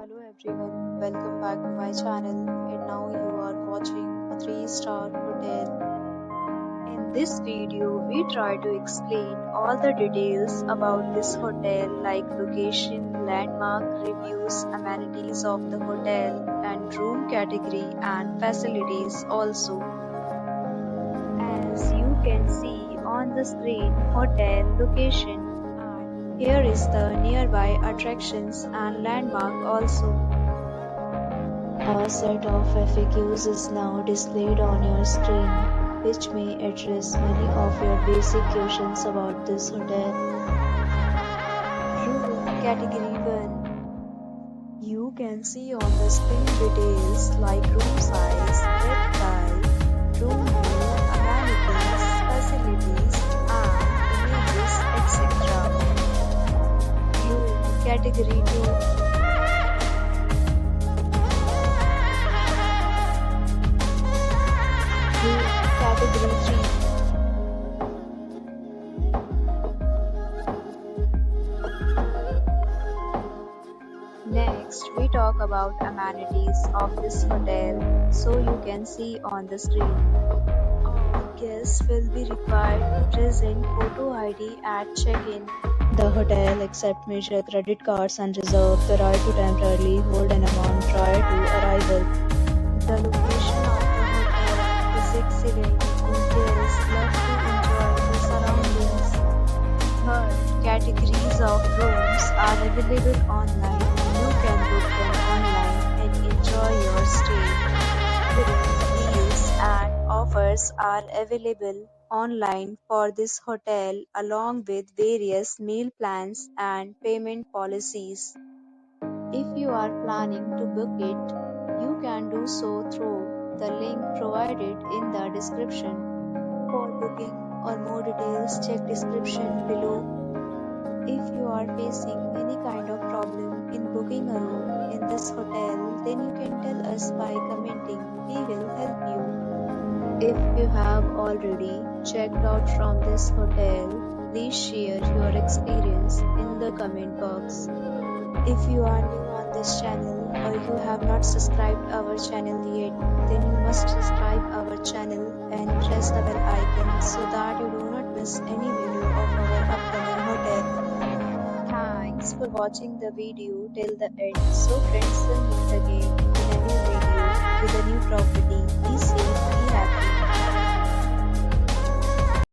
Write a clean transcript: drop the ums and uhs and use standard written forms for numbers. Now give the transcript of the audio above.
Hello everyone, welcome back to my channel and now you are watching a 3-star hotel. In this video, we try to explain all the details about this hotel like location, landmark, reviews, amenities of the hotel and room category and facilities also. As you can see on the screen, hotel location. Here is the nearby attractions and landmark also. A set of FAQs is now displayed on your screen, which may address many of your basic questions about this hotel. Room Category 1. You can see on the screen details like room size, bed type, room view, amenities, facilities, and images, etc. Category 2. Category 3. Next, we talk about amenities of this hotel, so you can see on the screen. All guests will be required to present photo ID at check-in. The hotel accepts major credit cards and reserves the right to temporarily hold an amount prior to arrival. The location of the hotel is excellent and guests love to enjoy the surroundings. Third, categories of rooms are available online. You can book them online and enjoy your stay. Deals and offers are available online for this hotel along with various meal plans and payment policies. If you are planning to book it, you can do so through the link provided in the description. For booking or more details, check description below. If you are facing any kind of problem in booking a room in this hotel, then you can tell us by commenting. We will help you. If you have already checked out from this hotel, please share your experience in the comment box. If you are new on this channel or you have not subscribed our channel yet, then you must subscribe our channel and press the bell icon so that you do not miss any video of our upcoming hotel. Thanks for watching the video till the end. So friends, will meet again in a new video with a new property. Be safe.